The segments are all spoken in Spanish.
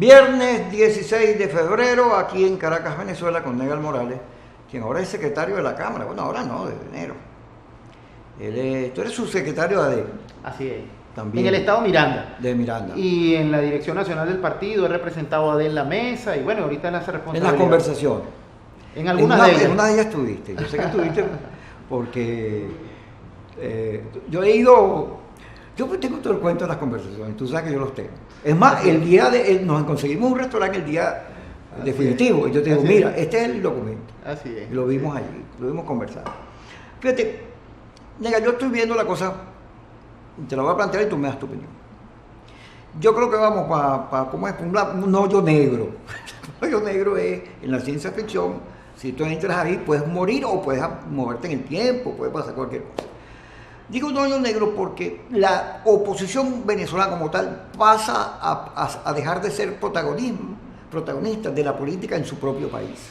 Viernes 16 de febrero, aquí en Caracas, Venezuela, con Negal Morales, quien ahora es secretario de la Cámara. Bueno, ahora no, desde enero. Tú eres subsecretario de ADE. Así es. También. En el estado Miranda. De Miranda. Y en la dirección nacional del partido he representado a ADE en la mesa y bueno, ahorita en las responsabilidades. En las conversaciones. En algunas de ellas. En una de ellas estuviste. Yo sé que estuviste porque yo he ido. Yo tengo todo el cuento de las conversaciones, tú sabes que yo los tengo. Es más, el día nos conseguimos un restaurante el día definitivo. Y yo te digo, mira, este es el documento. Así es. Y lo vimos allí, lo vimos conversar. Fíjate, nega, yo estoy viendo la cosa, te la voy a plantear y tú me das tu opinión. Yo creo que vamos para ¿cómo es? Un hoyo negro. Un hoyo negro es, en la ciencia ficción, si tú entras ahí, puedes morir o puedes moverte en el tiempo, puede pasar cualquier cosa. Digo un hoyo negro porque la oposición venezolana como tal pasa a dejar de ser protagonista de la política en su propio país.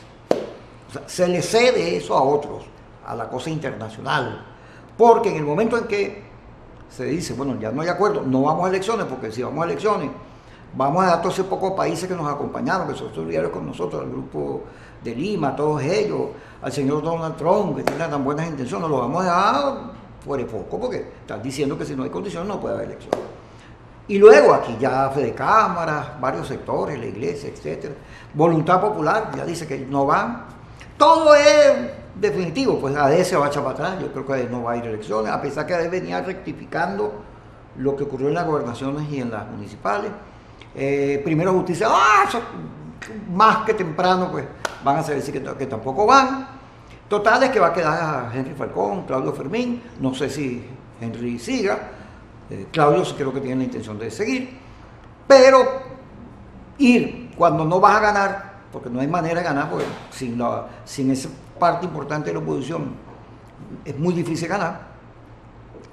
O sea, se le cede eso a otros, a la cosa internacional. Porque en el momento en que se dice, bueno, ya no hay acuerdo, no vamos a elecciones, porque si vamos a elecciones, vamos a dar todos esos pocos países que nos acompañaron, que son solidarios con nosotros, al grupo de Lima, todos ellos, al señor Donald Trump, que tiene tan buenas intenciones, lo vamos a dejar fuera de foco, porque están diciendo que si no hay condiciones no puede haber elecciones. Y luego aquí ya Fede Cámaras, varios sectores, la iglesia, etcétera, Voluntad Popular, ya dice que no van. Todo es definitivo, pues ADE se va a echar para atrás, yo creo que ADE no va a ir a elecciones, a pesar que ADE venía rectificando lo que ocurrió en las gobernaciones y en las municipales. Primero Justicia, eso, más que temprano, pues van a decir que tampoco van. Total es que va a quedar Henry Falcón, Claudio Fermín, no sé si Henry siga, Claudio creo que tiene la intención de seguir, pero ir cuando no vas a ganar, porque no hay manera de ganar, porque sin esa parte importante de la oposición es muy difícil ganar,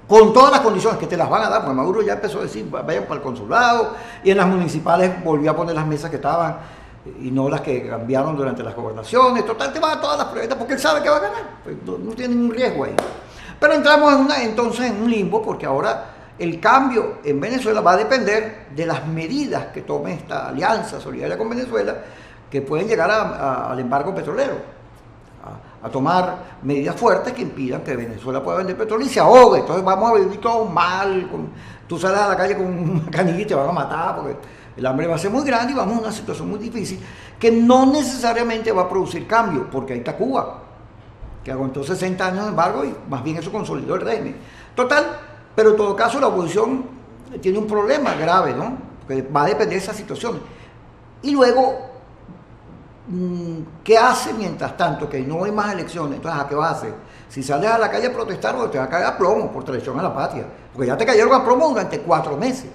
con todas las condiciones que te las van a dar, porque Maduro ya empezó a decir, vayan para el consulado, y en las municipales volvió a poner las mesas que estaban, y no las que cambiaron durante las gobernaciones. Total, te va a todas las preguntas porque él sabe que va a ganar, pues no tiene ningún riesgo ahí. Pero entramos entonces en un limbo, porque ahora el cambio en Venezuela va a depender de las medidas que tome esta alianza solidaria con Venezuela, que pueden llegar al embargo petrolero, a tomar medidas fuertes que impidan que Venezuela pueda vender petróleo y se ahogue. Entonces vamos a vivir todo mal, tú sales a la calle con una canilla y te van a matar, porque el hambre va a ser muy grande y vamos a una situación muy difícil que no necesariamente va a producir cambio, porque ahí está Cuba, que aguantó 60 años de embargo y más bien eso consolidó el régimen. Total, pero en todo caso la oposición tiene un problema grave, ¿no? Porque va a depender de esas situaciones. Y luego, ¿qué hace mientras tanto? Que no hay más elecciones, entonces ¿a qué vas a hacer? Si sales a la calle a protestar, te va a caer a plomo por traición a la patria, porque ya te cayeron a plomo durante 4 meses.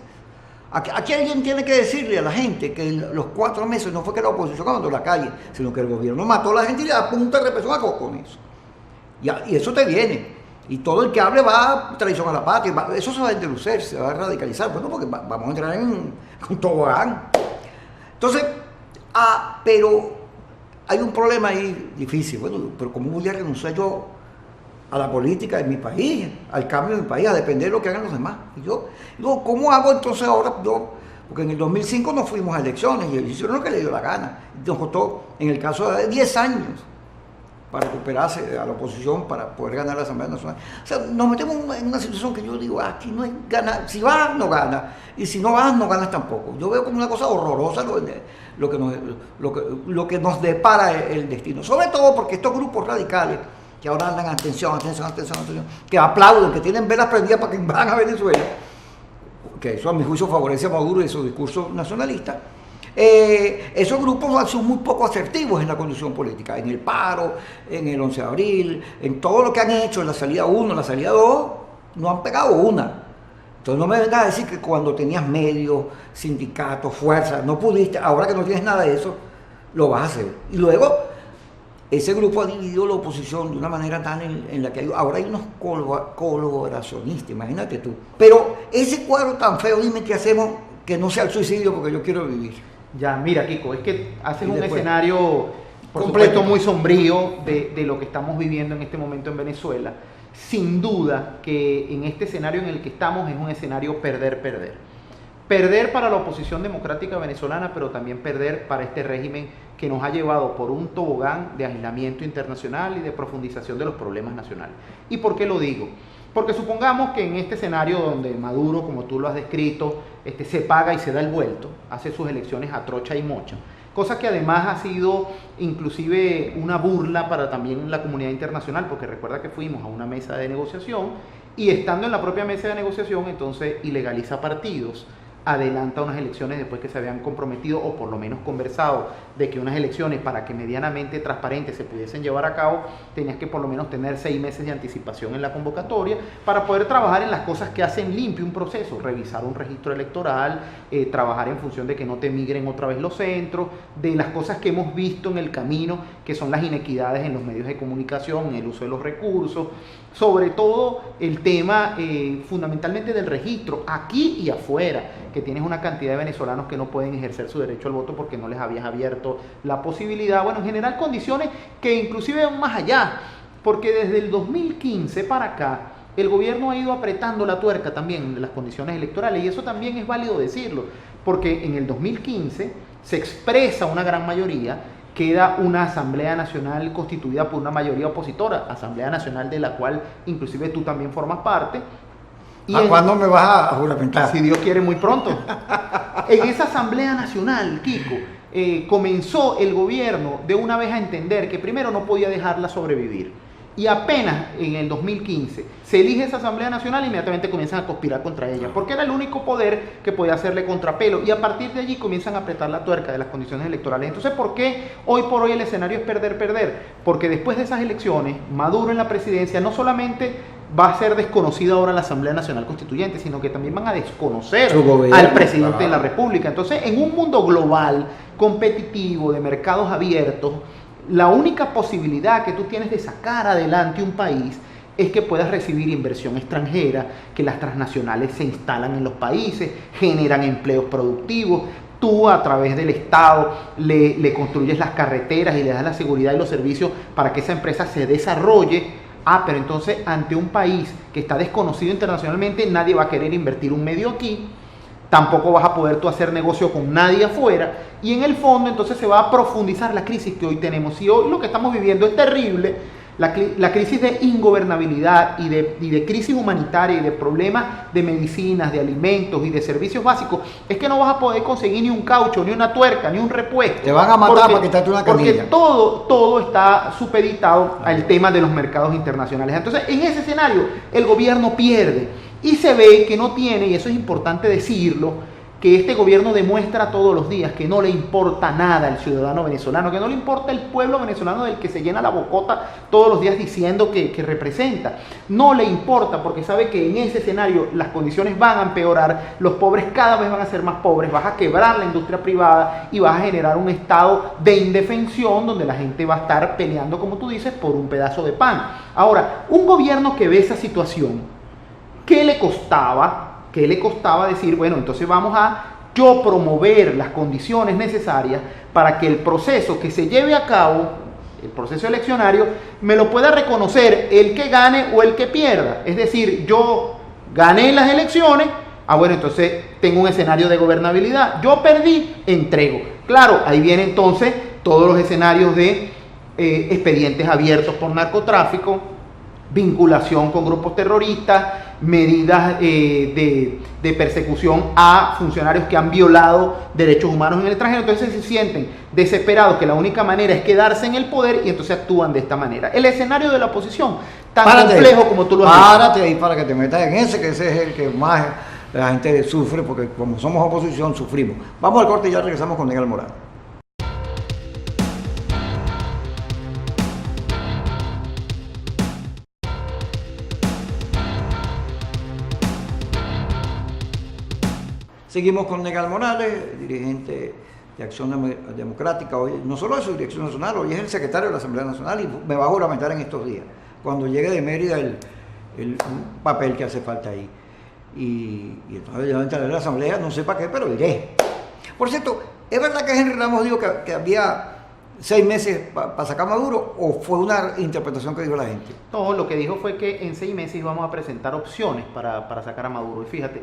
Aquí alguien tiene que decirle a la gente que los 4 meses no fue que la oposición abandonó la calle, sino que el gobierno mató a la gente y le da punta de represión con eso. Y eso te viene. Y todo el que hable va a traición a la patria. Eso se va a endurecer, se va a radicalizar. Bueno, porque vamos a entrar en un tobogán. Entonces, pero hay un problema ahí difícil. Bueno, pero ¿cómo voy a renunciar yo a la política de mi país, al cambio de mi país, a depender de lo que hagan los demás? Y yo digo, ¿cómo hago entonces ahora? Porque en el 2005 no fuimos a elecciones y hicieron lo que le dio la gana. Nos costó, en el caso de 10 años, para recuperarse a la oposición, para poder ganar la Asamblea Nacional. O sea, nos metemos en una situación que yo digo, aquí no hay ganas. Si vas, no ganas. Y si no vas, no ganas tampoco. Yo veo como una cosa horrorosa lo que nos depara el destino. Sobre todo porque estos grupos radicales, que ahora andan, atención, que aplauden, que tienen velas prendidas para que invadan a Venezuela, que eso a mi juicio favorece a Maduro y su discurso nacionalista. Esos grupos son muy poco asertivos en la conducción política, en el paro, en el 11 de abril, en todo lo que han hecho, en la salida 1, en la salida 2, no han pegado una. Entonces no me vengas a decir que cuando tenías medios, sindicatos, fuerzas, no pudiste, ahora que no tienes nada de eso, lo vas a hacer. Y luego, ese grupo ha dividido la oposición de una manera tal en la que ahora hay unos colaboracionistas, imagínate tú. Pero ese cuadro tan feo, dime qué hacemos que no sea el suicidio porque yo quiero vivir. Ya, mira, Kiko, es que haces un escenario completo muy sombrío de lo que estamos viviendo en este momento en Venezuela. Sin duda que en este escenario en el que estamos es un escenario perder-perder. perder para la oposición democrática venezolana, pero también perder para este régimen que nos ha llevado por un tobogán de aislamiento internacional y de profundización de los problemas nacionales. ¿Y por qué lo digo? Porque supongamos que en este escenario donde Maduro, como tú lo has descrito, se paga y se da el vuelto, hace sus elecciones a trocha y mocha, cosa que además ha sido inclusive una burla para también la comunidad internacional, porque recuerda que fuimos a una mesa de negociación y estando en la propia mesa de negociación, entonces ilegaliza partidos, adelanta unas elecciones después que se habían comprometido o por lo menos conversado de que unas elecciones para que medianamente transparentes se pudiesen llevar a cabo tenías que por lo menos tener 6 meses de anticipación en la convocatoria para poder trabajar en las cosas que hacen limpio un proceso, revisar un registro electoral, trabajar en función de que no te migren otra vez los centros, de las cosas que hemos visto en el camino que son las inequidades en los medios de comunicación, en el uso de los recursos, sobre todo el tema fundamentalmente del registro aquí y afuera, que tienes una cantidad de venezolanos que no pueden ejercer su derecho al voto porque no les habías abierto la posibilidad, bueno, en general condiciones que inclusive van más allá, porque desde el 2015 para acá el gobierno ha ido apretando la tuerca también en las condiciones electorales y eso también es válido decirlo, porque en el 2015 se expresa una gran mayoría, queda una Asamblea Nacional constituida por una mayoría opositora, Asamblea Nacional de la cual inclusive tú también formas parte. ¿A cuándo me vas a juramentar? Si Dios quiere, muy pronto. En esa Asamblea Nacional, Kiko, comenzó el gobierno de una vez a entender que primero no podía dejarla sobrevivir. Y apenas en el 2015 se elige esa Asamblea Nacional, inmediatamente comienzan a conspirar contra ella, porque era el único poder que podía hacerle contrapelo. Y a partir de allí comienzan a apretar la tuerca de las condiciones electorales. Entonces, ¿por qué hoy por hoy el escenario es perder? Porque después de esas elecciones, Maduro en la presidencia no solamente va a ser desconocida ahora la Asamblea Nacional Constituyente, sino que también van a desconocer al presidente de la República. Entonces, en un mundo global, competitivo, de mercados abiertos, la única posibilidad que tú tienes de sacar adelante un país es que puedas recibir inversión extranjera, que las transnacionales se instalan en los países, generan empleos productivos. Tú a través del Estado le construyes las carreteras y le das la seguridad y los servicios para que esa empresa se desarrolle. Pero entonces ante un país que está desconocido internacionalmente, nadie va a querer invertir un medio aquí, tampoco vas a poder tú hacer negocio con nadie afuera, y en el fondo entonces se va a profundizar la crisis que hoy tenemos. Y hoy lo que estamos viviendo es terrible, la crisis de ingobernabilidad y de crisis humanitaria y de problemas de medicinas, de alimentos y de servicios básicos, es que no vas a poder conseguir ni un caucho, ni una tuerca, ni un repuesto. Te van a matar para quitarte una camilla. Porque todo está supeditado al tema de los mercados internacionales. Entonces, en ese escenario, el gobierno pierde y se ve que no tiene, y eso es importante decirlo, que este gobierno demuestra todos los días que no le importa nada al ciudadano venezolano, que no le importa el pueblo venezolano del que se llena la bocota todos los días diciendo que representa. No le importa porque sabe que en ese escenario las condiciones van a empeorar, los pobres cada vez van a ser más pobres, vas a quebrar la industria privada y vas a generar un estado de indefensión donde la gente va a estar peleando, como tú dices, por un pedazo de pan. Ahora, un gobierno que ve esa situación, ¿qué le costaba decir, bueno, entonces vamos a yo promover las condiciones necesarias para que el proceso que se lleve a cabo, el proceso eleccionario, me lo pueda reconocer el que gane o el que pierda? Es decir, yo gané las elecciones, bueno, entonces tengo un escenario de gobernabilidad, yo perdí, entrego. Claro, ahí vienen entonces todos los escenarios de expedientes abiertos por narcotráfico, vinculación con grupos terroristas, medidas de persecución a funcionarios que han violado derechos humanos en el extranjero. Entonces se sienten desesperados que la única manera es quedarse en el poder y entonces actúan de esta manera. El escenario de la oposición, tan complejo como tú lo has dicho. Párate ahí para que te metas en ese, que ese es el que más la gente sufre, porque como somos oposición sufrimos. Vamos al corte y ya regresamos con Negal Morán. Seguimos con Negal Morales, dirigente de Acción Democrática. Hoy, no solo de su dirección nacional, hoy es el secretario de la Asamblea Nacional y me va a juramentar en estos días, cuando llegue de Mérida el papel que hace falta ahí. Y entonces yo entraré a la Asamblea, no sé para qué, pero iré. Por cierto, es verdad que Henry Ramos dijo que había 6 meses para sacar a Maduro, o fue una interpretación que dijo la gente? No, lo que dijo fue que en 6 meses íbamos a presentar opciones para sacar a Maduro. Y fíjate,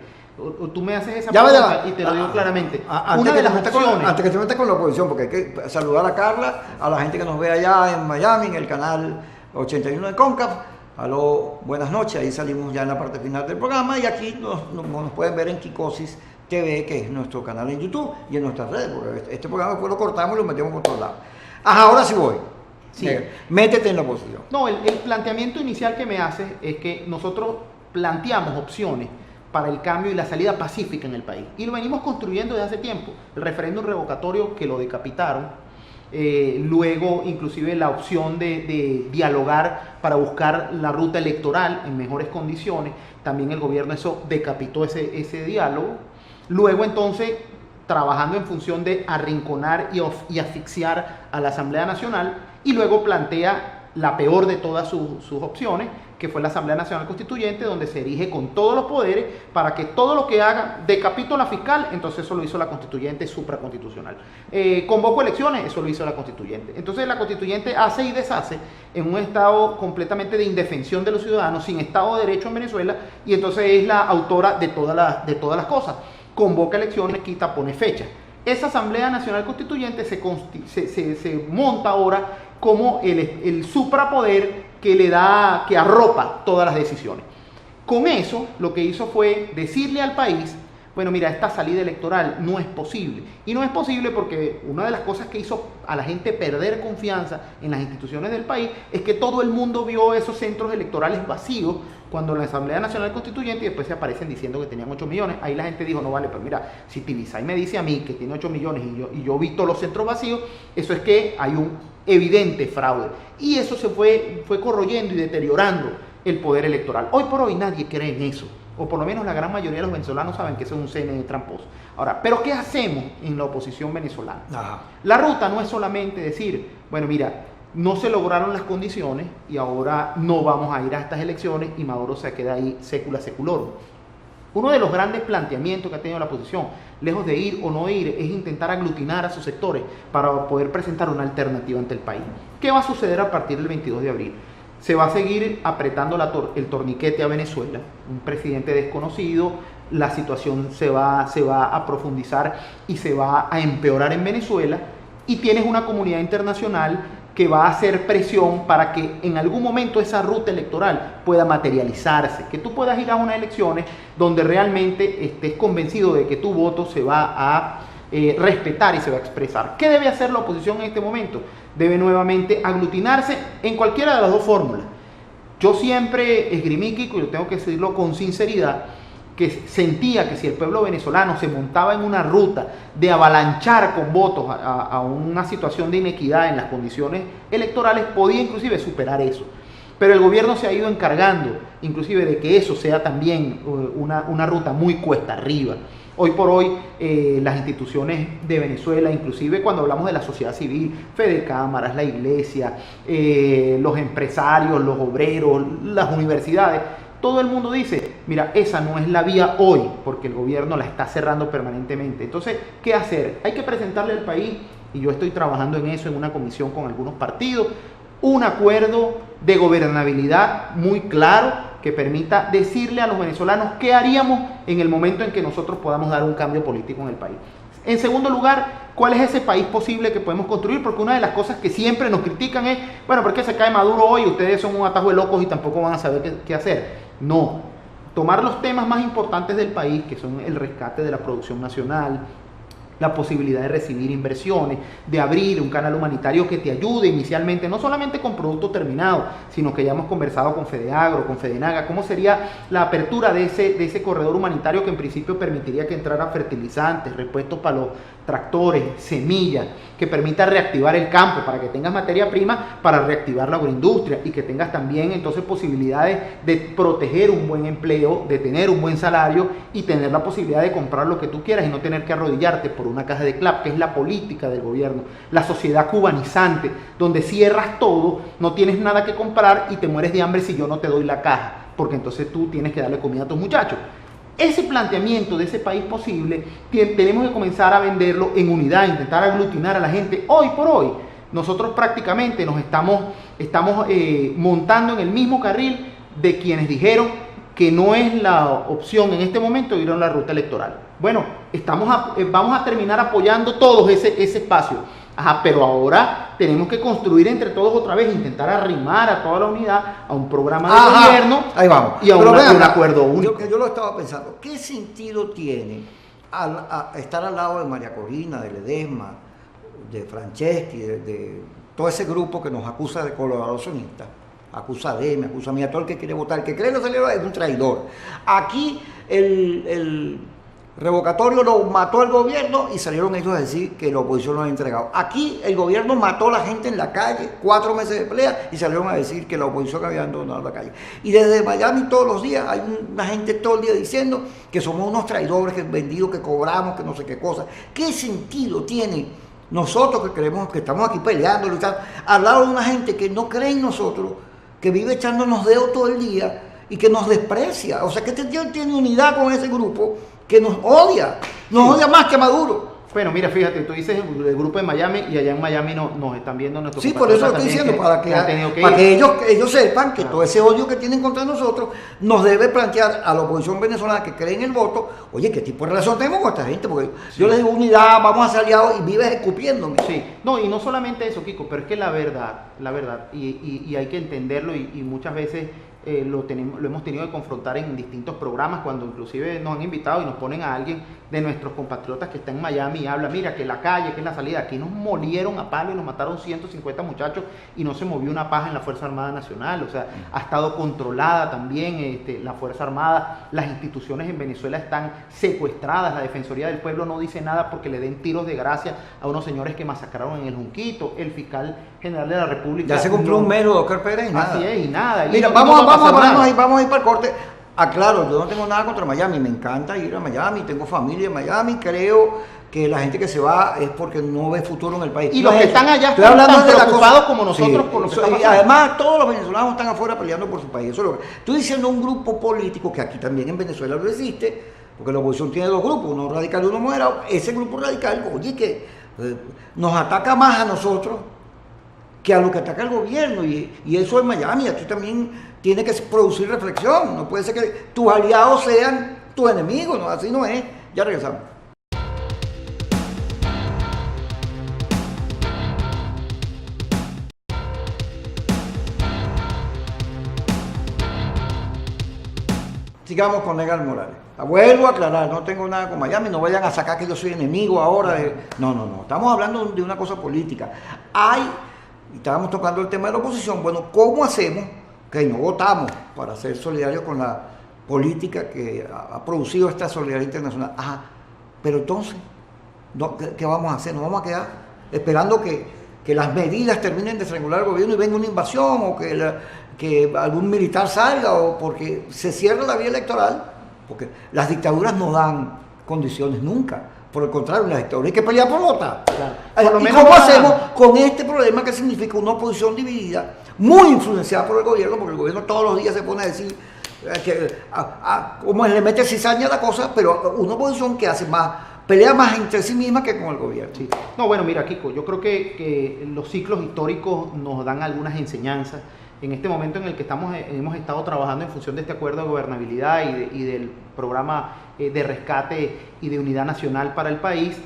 tú me haces esa pregunta y te lo digo claramente. Una de las opciones... Antes que te metas con la oposición, porque hay que saludar a Carla, a la gente que nos ve allá en Miami, en el canal 81 de CONCAF. Aló, buenas noches, ahí salimos ya en la parte final del programa, y aquí nos pueden ver en Kikosis TV, que es nuestro canal en YouTube, y en nuestras redes, porque este programa después lo cortamos y lo metemos por todos lados. Ahora sí voy. Sí. Métete en la oposición. No, el planteamiento inicial que me hace es que nosotros planteamos opciones para el cambio y la salida pacífica en el país. Y lo venimos construyendo desde hace tiempo. El referéndum revocatorio, que lo decapitaron. Luego inclusive la opción de dialogar para buscar la ruta electoral en mejores condiciones. También el gobierno eso decapitó ese diálogo. Luego entonces trabajando en función de arrinconar y asfixiar a la Asamblea Nacional, y luego plantea la peor de todas sus opciones, que fue la Asamblea Nacional Constituyente, donde se erige con todos los poderes para que todo lo que haga decapito a la fiscal, entonces eso lo hizo la Constituyente supraconstitucional. Convoco elecciones, eso lo hizo la Constituyente. Entonces la Constituyente hace y deshace en un estado completamente de indefensión de los ciudadanos, sin Estado de Derecho en Venezuela, y entonces es la autora de todas las cosas. Convoca elecciones, quita, pone fecha. Esa Asamblea Nacional Constituyente se monta ahora como el suprapoder que arropa todas las decisiones. Con eso, lo que hizo fue decirle al país, bueno, mira, esta salida electoral no es posible. Y no es posible porque una de las cosas que hizo a la gente perder confianza en las instituciones del país es que todo el mundo vio esos centros electorales vacíos cuando la Asamblea Nacional Constituyente, y después se aparecen diciendo que tenían 8 millones. Ahí la gente dijo, no vale, pero mira, si Tibisay me dice a mí que tiene 8 millones y yo vi todos los centros vacíos, eso es que hay un evidente fraude. Y eso se fue corroyendo y deteriorando el poder electoral. Hoy por hoy nadie cree en eso, o por lo menos la gran mayoría de los venezolanos saben que eso es un CNE tramposo. Ahora, ¿pero qué hacemos en la oposición venezolana? Ajá. La ruta no es solamente decir, bueno, mira, no se lograron las condiciones y ahora no vamos a ir a estas elecciones y Maduro se queda ahí secula seculorum. Uno de los grandes planteamientos que ha tenido la oposición, lejos de ir o no ir, es intentar aglutinar a sus sectores para poder presentar una alternativa ante el país. ¿Qué va a suceder a partir del 22 de abril? Se va a seguir apretando el torniquete a Venezuela, un presidente desconocido, la situación se va a profundizar y se va a empeorar en Venezuela, y tienes una comunidad internacional que va a hacer presión para que en algún momento esa ruta electoral pueda materializarse, que tú puedas ir a unas elecciones donde realmente estés convencido de que tu voto se va a respetar y se va a expresar. ¿Qué debe hacer la oposición en este momento? Debe nuevamente aglutinarse en cualquiera de las dos fórmulas. Yo siempre esgrimí, Kiko, y lo tengo que decirlo con sinceridad, que sentía que si el pueblo venezolano se montaba en una ruta de avalanchar con votos a una situación de inequidad en las condiciones electorales, podía inclusive superar eso. Pero el gobierno se ha ido encargando inclusive de que eso sea también una ruta muy cuesta arriba. Hoy por hoy las instituciones de Venezuela, inclusive cuando hablamos de la sociedad civil, Fede Cámaras, la iglesia, los empresarios, los obreros, las universidades, todo el mundo dice, mira, esa no es la vía hoy, porque el gobierno la está cerrando permanentemente. Entonces, ¿qué hacer? Hay que presentarle al país, y yo estoy trabajando en eso en una comisión con algunos partidos, un acuerdo de gobernabilidad muy claro que permita decirle a los venezolanos qué haríamos en el momento en que nosotros podamos dar un cambio político en el país. En segundo lugar, ¿cuál es ese país posible que podemos construir? Porque una de las cosas que siempre nos critican es, bueno, ¿por qué se cae Maduro hoy? Ustedes son un atajo de locos y tampoco van a saber qué hacer. No, tomar los temas más importantes del país, que son el rescate de la producción nacional, la posibilidad de recibir inversiones, de abrir un canal humanitario que te ayude inicialmente, no solamente con producto terminado, sino que ya hemos conversado con Fedeagro, con Fedenaga, cómo sería la apertura de ese corredor humanitario que en principio permitiría que entraran fertilizantes, repuestos para los tractores, semillas, que permita reactivar el campo para que tengas materia prima para reactivar la agroindustria y que tengas también entonces posibilidades de proteger un buen empleo, de tener un buen salario y tener la posibilidad de comprar lo que tú quieras y no tener que arrodillarte por una caja de clap, que es la política del gobierno, la sociedad cubanizante, donde cierras todo, no tienes nada que comprar y te mueres de hambre si yo no te doy la caja, porque entonces tú tienes que darle comida a tus muchachos. Ese planteamiento de ese país posible tenemos que comenzar a venderlo en unidad, intentar aglutinar a la gente. Hoy por hoy, nosotros prácticamente nos estamos montando en el mismo carril de quienes dijeron que no es la opción en este momento ir a la ruta electoral. Bueno, vamos a terminar apoyando todos ese espacio. Ajá, pero ahora tenemos que construir entre todos otra vez, intentar arrimar a toda la unidad a un programa de gobierno. Ahí vamos. Y a un acuerdo único. Yo lo estaba pensando, ¿qué sentido tiene a estar al lado de María Corina, de Ledesma, de Franceschi, de todo ese grupo que nos acusa de colaboracionistas? Acusa me acusa a mí, a todo el que quiere votar, el que cree que no salió es un traidor. Aquí el revocatorio lo mató el gobierno y salieron ellos a decir que la oposición lo ha entregado. Aquí el gobierno mató a la gente en la calle, 4 meses de pelea, y salieron a decir que la oposición había abandonado la calle. Y desde Miami todos los días hay una gente todo el día diciendo que somos unos traidores, que vendidos, que cobramos, que no sé qué cosa. ¿Qué sentido tiene nosotros que creemos que estamos aquí peleando, al lado de una gente que no cree en nosotros, que vive echándonos dedos todo el día y que nos desprecia? O sea, que este tío tiene unidad con ese grupo que nos odia más que Maduro. Bueno, mira, fíjate, tú dices el grupo de Miami y allá en Miami nos están viendo nuestros Sí, por eso lo estoy diciendo, para que ellos sepan que todo ese odio que tienen contra nosotros nos debe plantear a la oposición venezolana que cree en el voto. Oye, ¿qué tipo de relación tenemos con esta gente? Porque yo les digo unidad, vamos a ser aliados y vives escupiéndome. Sí, no, y no solamente eso, Kiko, pero es que la verdad, y hay que entenderlo y muchas veces lo hemos tenido que confrontar en distintos programas, cuando inclusive nos han invitado y nos ponen a alguien de nuestros compatriotas que está en Miami y habla, mira, que la calle, que es la salida, aquí nos molieron a palo y nos mataron 150 muchachos y no se movió una paja en la Fuerza Armada Nacional. O sea, ha estado controlada también la Fuerza Armada, las instituciones en Venezuela están secuestradas, la Defensoría del Pueblo no dice nada porque le den tiros de gracia a unos señores que masacraron en el Junquito, el fiscal general de la República. Ya se cumplió un mes, Oscar Pérez, y nada. Así es, y nada. Mira, vamos a ir para el corte. Aclaro, yo no tengo nada contra Miami, me encanta ir a Miami, tengo familia en Miami, creo que la gente que se va es porque no ve futuro en el país. Y los que están allá están tan preocupados como nosotros por lo que está pasando. Y además todos los venezolanos están afuera peleando por su país. Eso es lo que estoy diciendo, un grupo político que aquí también en Venezuela lo existe, porque la oposición tiene 2 grupos, uno radical y uno moderado. Ese grupo radical, oye, que nos ataca más a nosotros que a lo que ataca el gobierno, y eso en Miami, aquí también tiene que producir reflexión. No puede ser que tus aliados sean tus enemigos, ¿no? Así no es. Ya regresamos. Sigamos con Edgar Morales. Vuelvo a aclarar, no tengo nada con Miami, no vayan a sacar que yo soy enemigo ahora. No. Estamos hablando de una cosa política. Estábamos tocando el tema de la oposición. Bueno, ¿cómo hacemos que no votamos para ser solidarios con la política que ha producido esta solidaridad internacional? Ajá, pero entonces, ¿qué vamos a hacer? ¿Nos vamos a quedar esperando que las medidas terminen de estrangular al gobierno y venga una invasión, o que algún militar salga, o porque se cierra la vía electoral? Porque las dictaduras no dan condiciones nunca. Por el contrario, en las dictaduras hay que pelear por votar. Claro. ¿Y cómo hacemos con este problema que significa una oposición dividida, muy influenciada por el gobierno? Porque el gobierno todos los días se pone a decir cómo le mete cizaña a la cosa, pero una oposición que pelea más entre sí misma que con el gobierno. Sí. No, bueno, mira, Kiko, yo creo que los ciclos históricos nos dan algunas enseñanzas. En este momento en el que hemos estado trabajando en función de este acuerdo de gobernabilidad y del programa de rescate y de unidad nacional para el país,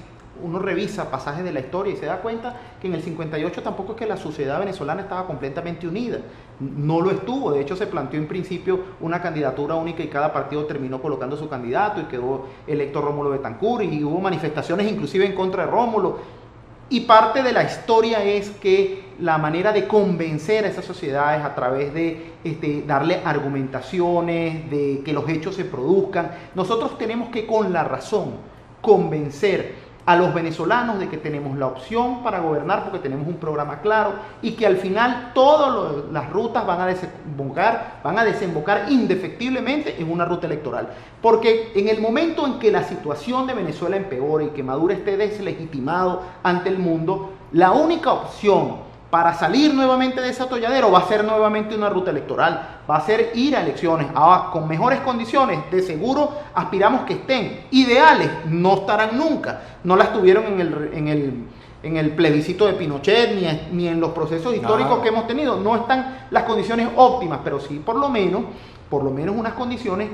uno revisa pasajes de la historia y se da cuenta que en el 58 tampoco es que la sociedad venezolana estaba completamente unida. No lo estuvo. De hecho, se planteó en principio una candidatura única y cada partido terminó colocando su candidato y quedó electo Rómulo Betancourt, y hubo manifestaciones inclusive en contra de Rómulo. Y parte de la historia es que la manera de convencer a esas sociedades a través de darle argumentaciones, de que los hechos se produzcan. Nosotros tenemos que, con la razón, convencer a los venezolanos de que tenemos la opción para gobernar porque tenemos un programa claro, y que al final todas las rutas van a desembocar indefectiblemente en una ruta electoral. Porque en el momento en que la situación de Venezuela empeore y que Maduro esté deslegitimado ante el mundo, la única opción para salir nuevamente de ese atolladero va a ser nuevamente una ruta electoral, va a ser ir a elecciones con mejores condiciones. De seguro aspiramos que estén ideales, no estarán nunca, no las tuvieron en en el plebiscito de Pinochet, ni en los procesos históricos que hemos tenido. No están las condiciones óptimas, pero sí por lo menos unas condiciones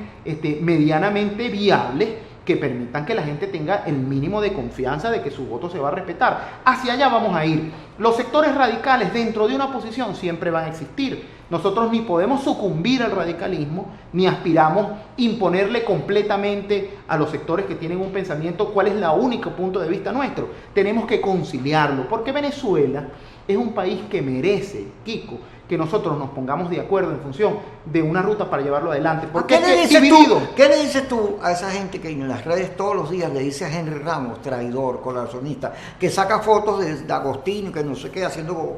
medianamente viables que permitan que la gente tenga el mínimo de confianza de que su voto se va a respetar. Hacia allá vamos a ir. Los sectores radicales dentro de una oposición siempre van a existir. Nosotros ni podemos sucumbir al radicalismo, ni aspiramos a imponerle completamente a los sectores que tienen un pensamiento cuál es el único punto de vista nuestro. Tenemos que conciliarlo, porque Venezuela es un país que merece, Kiko, que nosotros nos pongamos de acuerdo en función de una ruta para llevarlo adelante. Porque ¿Qué le dices tú a esa gente que en las redes todos los días le dice a Henry Ramos, traidor, colaboracionista, que saca fotos de Agostino, que no sé qué, haciendo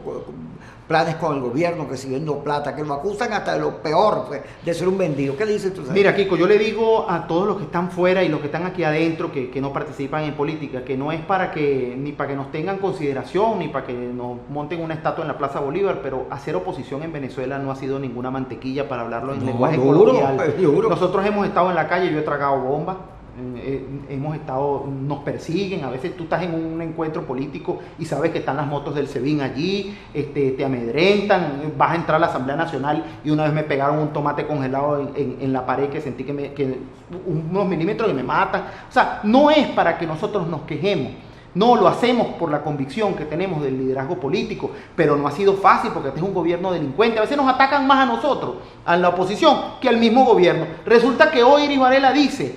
planes con el gobierno, recibiendo plata, que lo acusan hasta de lo peor, pues, de ser un vendido? ¿Qué le dices tú? Mira, Kiko, yo le digo a todos los que están fuera y los que están aquí adentro, que no participan en política, que no es ni para que nos tengan consideración, ni para que nos monten una estatua en la Plaza Bolívar, pero hacer oposición en Venezuela no ha sido ninguna mantequilla, para hablarlo en lenguaje coloquial. Nosotros hemos estado en la calle, yo he tragado bombas, nos persiguen, a veces tú estás en un encuentro político y sabes que están las motos del SEBIN allí, te amedrentan, vas a entrar a la Asamblea Nacional y una vez me pegaron un tomate congelado en la pared que sentí que unos milímetros y me matan. O sea, no es para que nosotros nos quejemos. No, lo hacemos por la convicción que tenemos del liderazgo político, pero no ha sido fácil porque este es un gobierno delincuente. A veces nos atacan más a nosotros, a la oposición, que al mismo gobierno. Resulta que hoy Iris Varela dice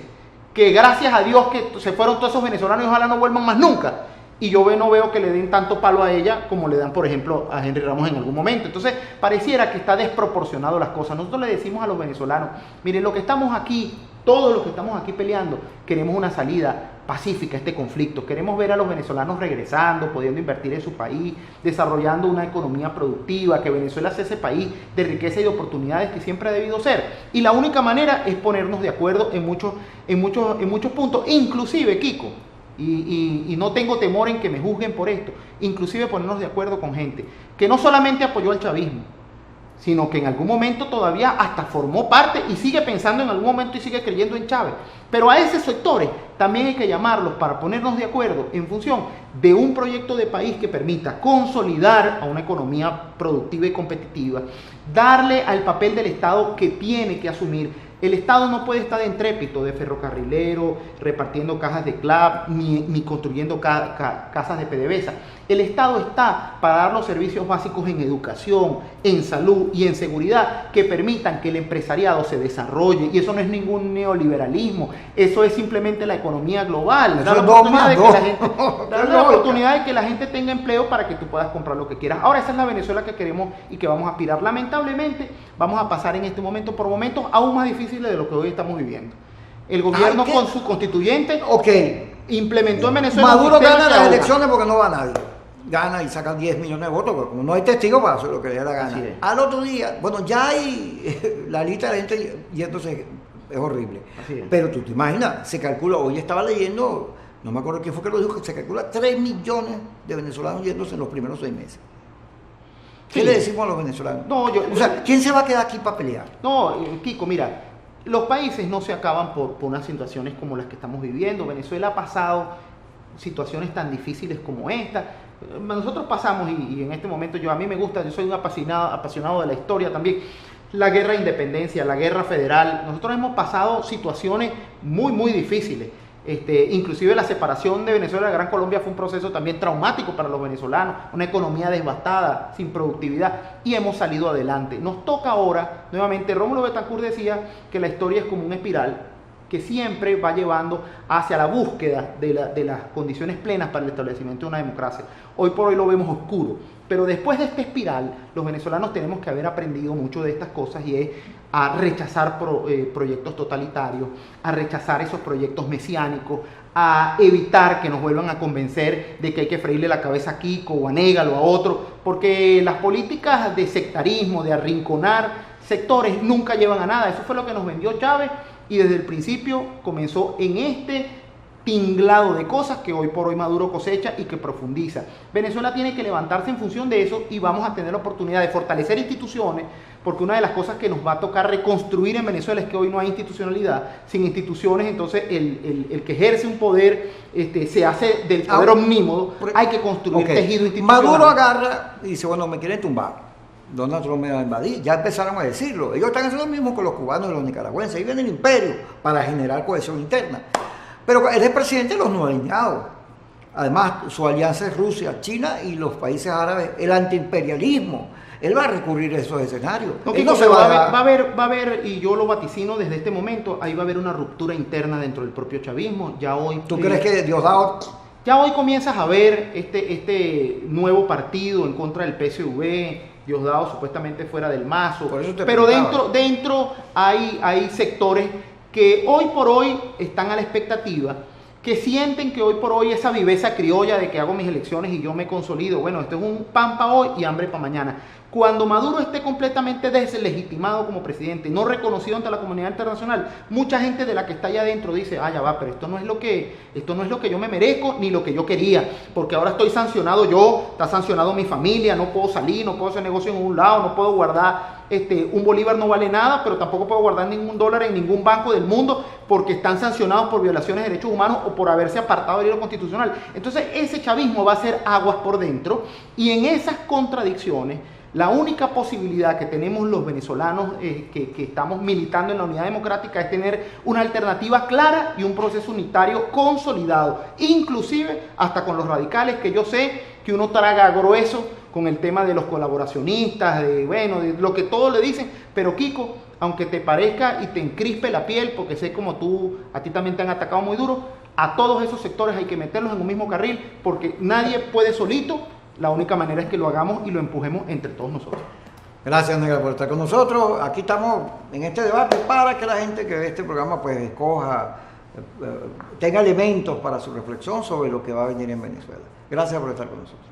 que gracias a Dios que se fueron todos esos venezolanos y ojalá no vuelvan más nunca. Y yo no veo que le den tanto palo a ella como le dan, por ejemplo, a Henry Ramos en algún momento. Entonces, pareciera que está desproporcionado las cosas. Nosotros le decimos a los venezolanos, miren, lo que estamos aquí, todos los que estamos aquí peleando, queremos una salida pacífica a este conflicto. Queremos ver a los venezolanos regresando, pudiendo invertir en su país, desarrollando una economía productiva, que Venezuela sea ese país de riqueza y de oportunidades que siempre ha debido ser. Y la única manera es ponernos de acuerdo en muchos puntos, inclusive, Kiko, y no tengo temor en que me juzguen por esto, inclusive ponernos de acuerdo con gente que no solamente apoyó al chavismo, sino que en algún momento todavía hasta formó parte y sigue pensando en algún momento y sigue creyendo en Chávez. Pero a esos sectores también hay que llamarlos para ponernos de acuerdo en función de un proyecto de país que permita consolidar a una economía productiva y competitiva, darle al papel del Estado que tiene que asumir. El Estado no puede estar de entrépito, de ferrocarrilero, repartiendo cajas de CLAP, ni construyendo casas de PDVSA. El Estado está para dar los servicios básicos en educación, en salud y en seguridad que permitan que el empresariado se desarrolle. Y eso no es ningún neoliberalismo, eso es simplemente la economía global. Dar la oportunidad de que la gente tenga empleo para que tú puedas comprar lo que quieras. Ahora, esa es la Venezuela que queremos y que vamos a aspirar. Lamentablemente, vamos a pasar en este momento por momentos aún más difíciles de lo que hoy estamos viviendo. El gobierno con su constituyente implementó en Venezuela. Maduro gana las elecciones porque no va nadie. Gana y saca 10 millones de votos, porque como no hay testigos, para hacer lo que le dé la gana. Al otro día, bueno, ya hay la lista de gente yéndose, es horrible. Pero tú te imaginas, se calcula, hoy estaba leyendo, no me acuerdo quién fue que lo dijo, que se calcula 3 millones de venezolanos yéndose en los primeros 6 meses. ¿Qué le decimos a los venezolanos? O sea, ¿quién se va a quedar aquí para pelear? No, Kiko, mira, los países no se acaban por unas situaciones como las que estamos viviendo. Venezuela ha pasado situaciones tan difíciles como esta. Nosotros pasamos, y en este momento a mí me gusta, yo soy un apasionado de la historia también, la guerra de independencia, la guerra federal. Nosotros hemos pasado situaciones muy, muy difíciles. Inclusive la separación de Venezuela de la Gran Colombia fue un proceso también traumático para los venezolanos, una economía devastada, sin productividad, y hemos salido adelante. Nos toca ahora, nuevamente, Rómulo Betancourt decía que la historia es como una espiral que siempre va llevando hacia la búsqueda de las condiciones plenas para el establecimiento de una democracia. Hoy por hoy lo vemos oscuro, pero después de esta espiral, los venezolanos tenemos que haber aprendido mucho de estas cosas, y es a rechazar proyectos totalitarios, a rechazar esos proyectos mesiánicos, a evitar que nos vuelvan a convencer de que hay que freírle la cabeza a Kiko o a Négalo o a otro, porque las políticas de sectarismo, de arrinconar sectores, nunca llevan a nada. Eso fue lo que nos vendió Chávez, y desde el principio comenzó en este tinglado de cosas que hoy por hoy Maduro cosecha y que profundiza. Venezuela tiene que levantarse en función de eso, y vamos a tener la oportunidad de fortalecer instituciones, porque una de las cosas que nos va a tocar reconstruir en Venezuela es que hoy no hay institucionalidad. Sin instituciones, entonces el que ejerce un poder se hace del poder omnímodo. Hay que construir tejido institucional. Maduro agarra y dice, bueno, me quieren tumbar. Donald Trump me va a invadir. Ya empezaron a decirlo. Ellos están haciendo lo mismo con los cubanos y los nicaragüenses. Ahí viene el imperio para generar cohesión interna. Pero él es presidente de los no alineados. Además, su alianza es Rusia, China y los países árabes. El antiimperialismo. Él va a recurrir a esos escenarios. No se va a haber, y yo lo vaticino desde este momento, ahí va a haber una ruptura interna dentro del propio chavismo. Ya hoy, ¿tú crees que Diosdado? Ya hoy comienzas a ver este nuevo partido en contra del PSV, Diosdado supuestamente fuera del mazo, pero dentro hay sectores que hoy por hoy están a la expectativa, que sienten que hoy por hoy esa viveza criolla de que hago mis elecciones y yo me consolido, bueno, esto es un pan para hoy y hambre para mañana. Cuando Maduro esté completamente deslegitimado como presidente, no reconocido ante la comunidad internacional, mucha gente de la que está allá adentro dice, ya va, pero esto no es lo que yo me merezco ni lo que yo quería, porque ahora estoy sancionado yo, está sancionado mi familia, no puedo salir, no puedo hacer negocio en un lado, no puedo guardar, un bolívar no vale nada, pero tampoco puedo guardar ningún dólar en ningún banco del mundo porque están sancionados por violaciones de derechos humanos o por haberse apartado del hilo constitucional. Entonces ese chavismo va a hacer aguas por dentro y en esas contradicciones la única posibilidad que tenemos los venezolanos que estamos militando en la unidad democrática es tener una alternativa clara y un proceso unitario consolidado, inclusive hasta con los radicales, que yo sé que uno traga grueso con el tema de los colaboracionistas, de lo que todos le dicen, pero Kiko, aunque te parezca y te encrispe la piel, porque sé como a ti también te han atacado muy duro, a todos esos sectores hay que meterlos en un mismo carril, porque nadie puede solito. La única manera es que lo hagamos y lo empujemos entre todos nosotros. Gracias, Negra, por estar con nosotros. Aquí estamos en este debate para que la gente que ve este programa pues escoja, tenga elementos para su reflexión sobre lo que va a venir en Venezuela. Gracias por estar con nosotros.